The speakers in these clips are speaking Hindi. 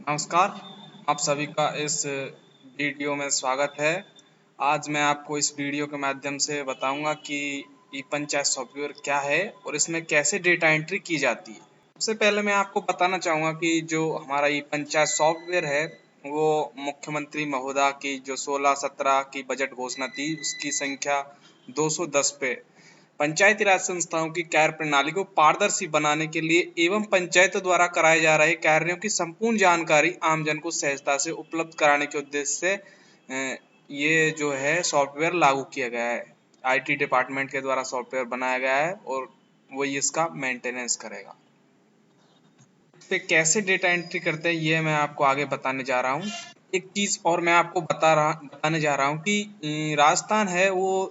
नमस्कार। आप सभी का इस वीडियो में स्वागत है। आज मैं आपको इस वीडियो के माध्यम से बताऊंगा कि ई पंचायत सॉफ्टवेयर क्या है और इसमें कैसे डेटा एंट्री की जाती है। सबसे पहले मैं आपको बताना चाहूँगा कि जो हमारा ई पंचायत सॉफ्टवेयर है वो मुख्यमंत्री महोदय की जो 16-17 की बजट घोषणा थी उसकी संख्या 210 पे पंचायती राज संस्थाओं की कार्य प्रणाली को पारदर्शी बनाने के लिए एवं पंचायतों द्वारा कराए जा रहे कार्यों की संपूर्ण जानकारी आमजन को सहजता से उपलब्ध कराने के उद्देश्य से ये जो है सॉफ्टवेयर लागू किया गया है। आईटी डिपार्टमेंट के द्वारा सॉफ्टवेयर बनाया गया है और वही इसका मेंटेनेंस करेगा। इस पे कैसे डेटा एंट्री करते हैं ये मैं आपको आगे बताने जा रहा हूँ। एक चीज और मैं आपको बताने जा रहा हूँ कि राजस्थान है वो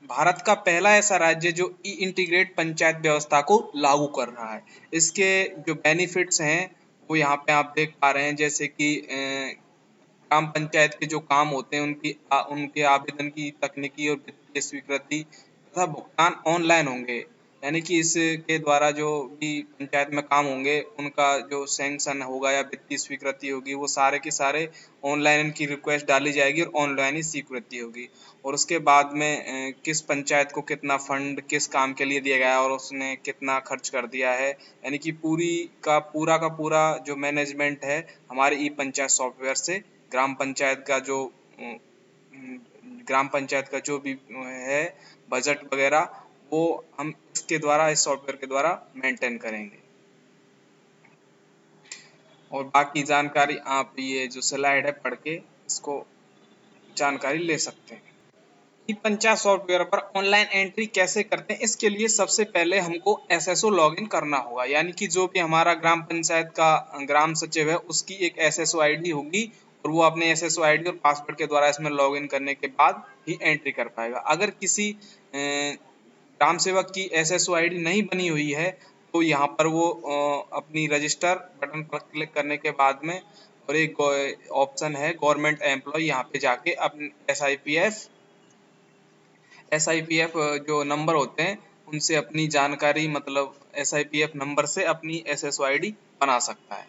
भारत का पहला ऐसा राज्य जो ई इंटीग्रेट पंचायत व्यवस्था को लागू कर रहा है। इसके जो बेनिफिट्स हैं वो यहाँ पे आप देख पा रहे हैं, जैसे कि ग्राम पंचायत के जो काम होते हैं उनके आवेदन की तकनीकी और वित्तीय स्वीकृति तथा भुगतान ऑनलाइन होंगे। यानी कि इसके द्वारा जो भी पंचायत में काम होंगे उनका जो सैंक्शन होगा या वित्तीय स्वीकृति होगी वो सारे के सारे ऑनलाइन इनकी रिक्वेस्ट डाली जाएगी और ऑनलाइन ही स्वीकृति होगी। और उसके बाद में किस पंचायत को कितना फंड किस काम के लिए दिया गया है और उसने कितना खर्च कर दिया है, यानी कि पूरा का पूरा जो मैनेजमेंट है हमारे ई पंचायत सॉफ्टवेयर से ग्राम पंचायत का जो ग्राम पंचायत का जो भी है बजट वगैरह वो हम इसके द्वारा इस सॉफ्टवेयर के द्वारा मेंटेन करेंगे। और बाकी जानकारी आप ये जो स्लाइड है पढ़ के इसको जानकारी ले सकते हैं। ई पंचायत सॉफ्टवेयर पर ऑनलाइन एंट्री कैसे करते हैं, इसके लिए सबसे पहले हमको एसएसओ लॉगिन करना होगा। यानी कि जो भी हमारा ग्राम पंचायत का ग्राम सचिव है उसकी एक एसएसओ आईडी होगी और वो अपने एसएसओ आईडी और पासवर्ड के द्वारा इसमें लॉगिन करने के बाद ही एंट्री कर पाएगा। अगर किसी ग्राम सेवक की एसएसओ आईडी नहीं बनी हुई है तो यहाँ पर वो अपनी रजिस्टर बटन पर क्लिक करने के बाद में और एक ऑप्शन है गवर्नमेंट एम्प्लॉय, यहाँ पे जाके अपने एसआईपीएफ जो नंबर होते हैं उनसे अपनी जानकारी मतलब एसआईपीएफ नंबर से अपनी एसएसओ आईडी बना सकता है।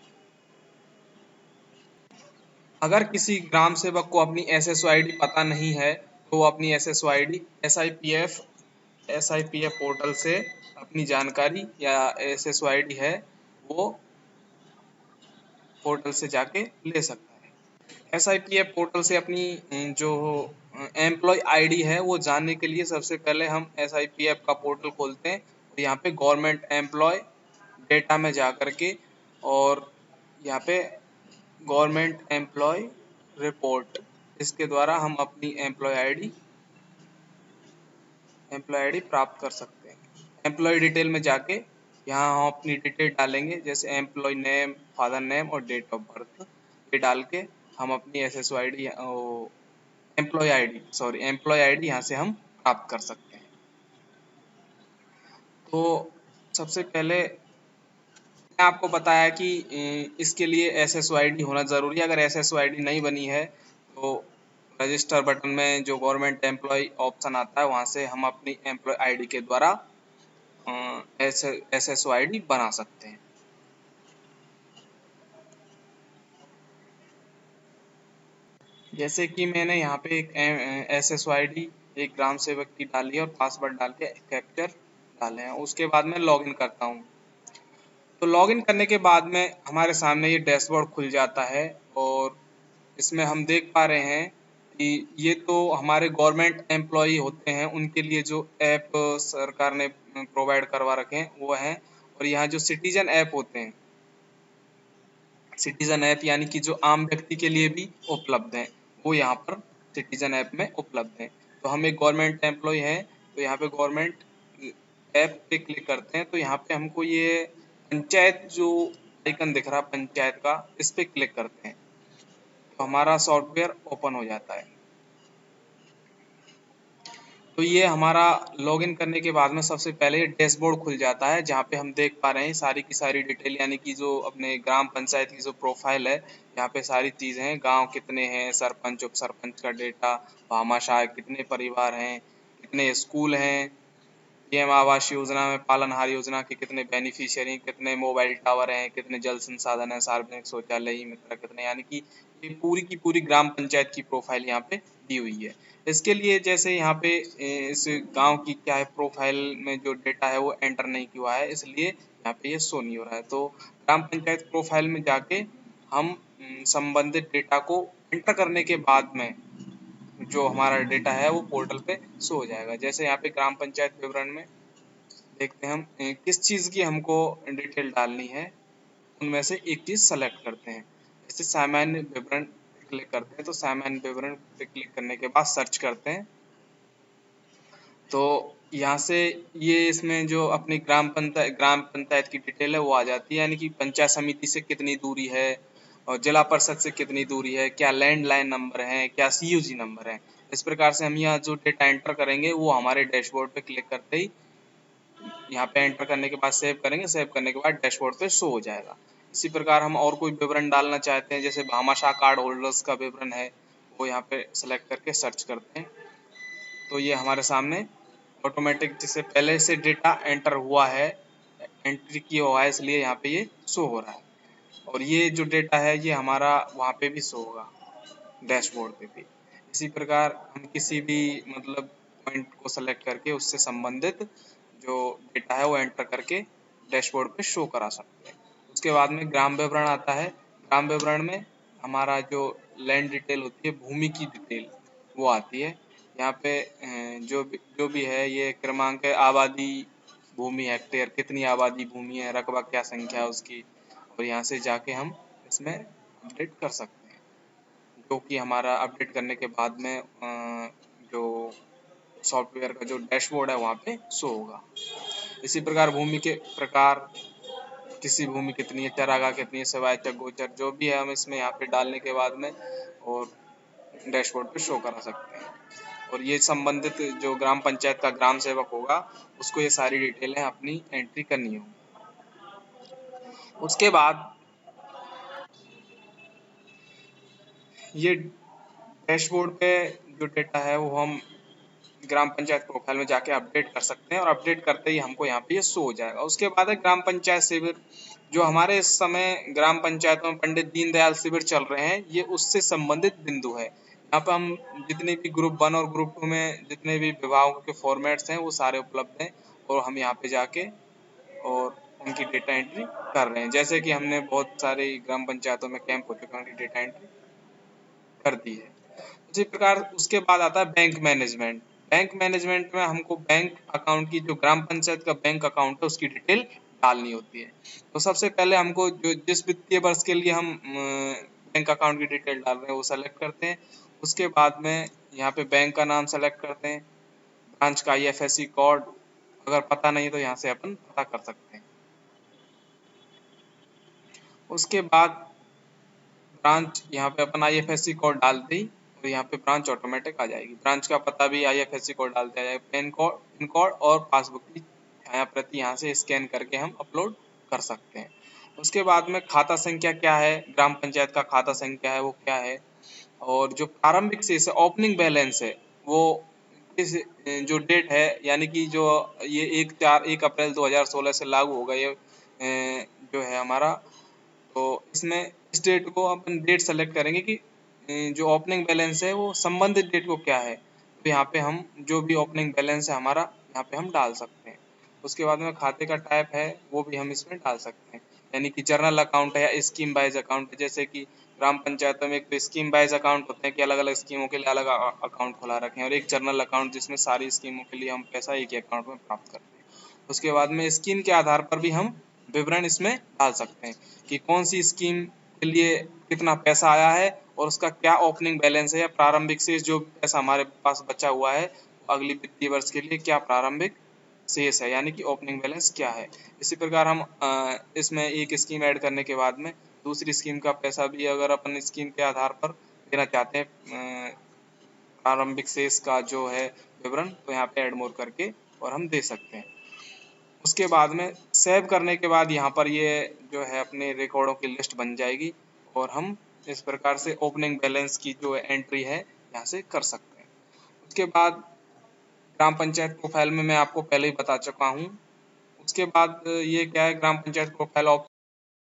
अगर किसी ग्राम सेवक को अपनी एसएसओ आईडी पता नहीं है तो वो अपनी एसएसओ आईडी एसआईपीएफ पोर्टल से अपनी जानकारी या एसएसओ आईडी है वो पोर्टल से जाके ले सकता है। एसआईपीएफ पोर्टल से अपनी जो एम्प्लॉय आईडी है वो जानने के लिए सबसे पहले हम एसआईपीएफ का पोर्टल खोलते हैं और यहाँ पे गवर्नमेंट एम्प्लॉय डेटा में जा करके और यहाँ पे गवर्नमेंट एम्प्लॉय रिपोर्ट इसके द्वारा हम अपनी एम्प्लॉय आईडी प्राप्त कर सकते हैं। एम्प्लॉय डिटेल में जाके यहाँ हम अपनी डिटेल डालेंगे, जैसे एम्प्लॉय नेम, फादर नेम और डेट ऑफ बर्थ, ये डाल के हम अपनी एसएसओ आईडी एम्प्लॉय आईडी यहाँ से हम प्राप्त कर सकते हैं। तो सबसे पहले मैंने आपको बताया कि इसके लिए एसएसओ आईडी होना जरूरी है। अगर एसएसओ आईडी नहीं बनी है तो रजिस्टर बटन में जो गवर्नमेंट एम्प्लॉय ऑप्शन आता है वहां से हम अपनी एम्प्लॉय आईडी के द्वारा एसएसओ आईडी बना सकते हैं। जैसे कि मैंने यहाँ पे एक एसएसओ आईडी एक ग्राम सेवक की डाली है और पासवर्ड डाल के कैप्चर डाले हैं। उसके बाद मैं लॉगिन करता हूँ। तो लॉगिन करने के बाद में हमारे सामने ये डैशबोर्ड खुल जाता है और इसमें हम देख पा रहे हैं कि ये तो हमारे गवर्नमेंट एम्प्लॉय होते हैं उनके लिए जो ऐप सरकार ने प्रोवाइड करवा रखे हैं वो हैं। और यहाँ जो सिटीजन ऐप होते हैं, सिटीजन ऐप यानी कि जो आम व्यक्ति के लिए भी उपलब्ध है वो यहाँ पर सिटीजन ऐप में उपलब्ध है। तो हम एक गवर्नमेंट एम्प्लॉय हैं तो यहाँ पे गवर्नमेंट ऐप पे क्लिक करते हैं तो यहाँ पे हमको ये पंचायत जो आइकन दिख रहा है पंचायत का, इस पे क्लिक करते हैं तो हमारा सॉफ्टवेयर ओपन हो जाता है। तो ये हमारा लॉगिन करने के बाद में सबसे पहले डैशबोर्ड खुल जाता है जहाँ पे हम देख पा रहे हैं सारी की सारी डिटेल, यानी कि जो अपने ग्राम पंचायत की जो प्रोफाइल है यहाँ पे सारी चीज़ें हैं। गांव कितने हैं, सरपंच उप सरपंच का डेटा, भामाशाह कितने परिवार हैं, कितने स्कूल हैं, पीएम आवास योजना में पालनहार योजना के कितने बेनिफिशियरी, कितने मोबाइल टावर हैं, कितने जल संसाधन है, सार्वजनिक शौचालय ही मित्र कितने, यानी कि ये पूरी की पूरी ग्राम पंचायत की प्रोफाइल यहाँ पे दी हुई है। इसके लिए जैसे यहाँ पे इस गांव की क्या है प्रोफाइल में जो डेटा है वो एंटर नहीं हुआ है, इसलिए यहाँ पे ये शो नहीं हो रहा है। तो ग्राम पंचायत प्रोफाइल में जाके हम संबंधित डेटा को एंटर करने के बाद में जो हमारा डेटा है वो पोर्टल पे शो हो जाएगा। जैसे यहाँ पे ग्राम पंचायत विवरण में देखते हैं हम किस चीज़ की हमको डिटेल डालनी है, उनमें से एक चीज़ सेलेक्ट करते हैं। जैसे सामान्य विवरण पे क्लिक करते हैं, तो सामान्य विवरण पे क्लिक करने के बाद सर्च करते हैं, तो यहाँ से ये इसमें जो अपनी ग्राम पंचायत की डिटेल है वो आ जाती है, यानी कि पंचायत समिति से कितनी दूरी है और जिला परिषद से कितनी दूरी है, क्या लैंडलाइन नंबर है, क्या सीयूजी नंबर है। इस प्रकार से हम यहाँ जो डेटा एंटर करेंगे वो हमारे डैशबोर्ड पे क्लिक करते ही यहाँ पे एंटर करने के बाद सेव करेंगे, सेव करने के बाद डैशबोर्ड पे शो हो जाएगा। इसी प्रकार हम और कोई विवरण डालना चाहते हैं, जैसे भामाशाह कार्ड होल्डर्स का विवरण है, वो यहाँ पे सेलेक्ट करके सर्च करते हैं, तो ये हमारे सामने ऑटोमेटिक जैसे पहले से डेटा एंटर हुआ है, एंट्री किया हुआ है, इसलिए यहाँ पे ये शो हो रहा है। और ये जो डेटा है ये हमारा वहाँ पे भी शो होगा, डैशबोर्ड पे भी। इसी प्रकार हम किसी भी मतलब पॉइंट को सेलेक्ट करके उससे संबंधित जो डेटा है वो एंटर करके डैशबोर्ड पे शो करा सकते हैं। उसके बाद में ग्राम विवरण आता है। ग्राम विवरण में हमारा जो लैंड डिटेल होती है, भूमि की डिटेल वो आती है। यहाँ पे जो भी है ये क्रमांक है, आबादी, भूमि हेक्टेयर, कितनी आबादी भूमि है, रकबा क्या संख्या है उसकी, और यहाँ से जाके हम इसमें अपडेट कर सकते हैं, जो कि हमारा अपडेट करने के बाद में जो सॉफ्टवेयर का जो डैशबोर्ड है वहाँ पे शो होगा। इसी प्रकार भूमि के प्रकार, किसी भूमि कितनी है, चरागाह कितनी है, स्वायत्त गोचर, जो भी है हम इसमें यहाँ पे डालने के बाद में और डैशबोर्ड पे शो करा सकते हैं। और ये संबंधित जो ग्राम पंचायत का ग्राम सेवक होगा उसको ये सारी डिटेलें अपनी एंट्री करनी होगी। उसके बाद ये डैशबोर्ड पे जो डेटा है वो हम ग्राम पंचायत प्रोफाइल में जाके अपडेट कर सकते हैं, और अपडेट करते ही हमको यहाँ पे ये शो हो जाएगा। उसके बाद है ग्राम पंचायत शिविर, जो हमारे इस समय ग्राम पंचायतों में पंडित दीनदयाल शिविर चल रहे हैं, ये उससे संबंधित बिंदु है। यहाँ पे हम जितने भी ग्रुप 1 और ग्रुप 2 में जितने भी विभागों के फॉर्मेट्स हैं वो सारे उपलब्ध हैं, और हम यहाँ पे जाके और उनकी डेटा एंट्री कर रहे हैं। जैसे कि हमने बहुत सारी ग्राम पंचायतों में कैंप हो चुके हैं, उनकी डेटा एंट्री कर दी है। उसी प्रकार उसके बाद आता है बैंक मैनेजमेंट। बैंक मैनेजमेंट में हमको बैंक अकाउंट की, जो ग्राम पंचायत का बैंक अकाउंट है उसकी डिटेल डालनी होती है। तो सबसे पहले हमको जो जिस वित्तीय वर्ष के लिए हम बैंक अकाउंट की डिटेल डाल रहे हैं वो सेलेक्ट करते हैं। उसके बाद में यहाँ पे बैंक का नाम सेलेक्ट करते हैं, ब्रांच का IFSC कोड, अगर पता नहीं तो यहाँ से अपन पता कर सकते हैं। उसके बाद ब्रांच, यहाँ पे अपन IFSC कोड डालते ही और यहाँ पे ब्रांच ऑटोमेटिक आ जाएगी। ब्रांच का पता भी IFSC कोड डालते आ जाएगा, पिन कोड और पासबुक की छाया प्रति यहाँ से स्कैन करके हम अपलोड कर सकते हैं। उसके बाद में खाता संख्या क्या है, ग्राम पंचायत का खाता संख्या है वो क्या है, और जो प्रारंभिक शेष है, ओपनिंग बैलेंस है, वो इस जो डेट है, यानी कि जो ये 1 अप्रैल 2016 से लागू होगा ये जो है हमारा, तो इसमें इस डेट को अपन डेट सेलेक्ट करेंगे कि जो ओपनिंग बैलेंस है वो संबंधित डेट को क्या है, तो यहाँ पे हम जो भी ओपनिंग बैलेंस है हमारा यहाँ पे हम डाल सकते हैं। उसके बाद में खाते का टाइप है वो भी हम इसमें डाल सकते हैं, यानी कि जर्नल अकाउंट है या स्कीम वाइज अकाउंट है। जैसे कि ग्राम पंचायतों में एक तो स्कीम वाइज अकाउंट होते हैं कि अलग अलग स्कीमों के लिए अलग अकाउंट खुला रखें, और एक जर्नल अकाउंट जिसमें सारी स्कीमों के लिए हम पैसा एक ही अकाउंट में प्राप्त करते हैं। उसके बाद में स्कीम के आधार पर भी हम विवरण इसमें डाल सकते हैं कि कौन सी स्कीम के लिए कितना पैसा आया है और उसका क्या ओपनिंग बैलेंस है या प्रारंभिक शेष, जो पैसा हमारे पास बचा हुआ है अगली वित्तीय वर्ष के लिए क्या प्रारंभिक शेष है, यानी कि ओपनिंग बैलेंस क्या है। इसी प्रकार हम इसमें एक स्कीम ऐड करने के बाद में दूसरी स्कीम का पैसा भी अगर अपन स्कीम के आधार पर देना चाहते हैं, प्रारंभिक शेष का जो है विवरण, तो यहाँ पे ऐड मोर करके और हम दे सकते हैं। उसके बाद में सेव करने के बाद यहाँ पर ये जो है अपने रिकॉर्डों की लिस्ट बन जाएगी, और हम इस प्रकार से ओपनिंग बैलेंस की जो एंट्री है यहाँ से कर सकते हैं। उसके बाद ग्राम पंचायत प्रोफाइल में मैं आपको पहले ही बता चुका हूँ। उसके बाद ये क्या है, ग्राम पंचायत प्रोफाइल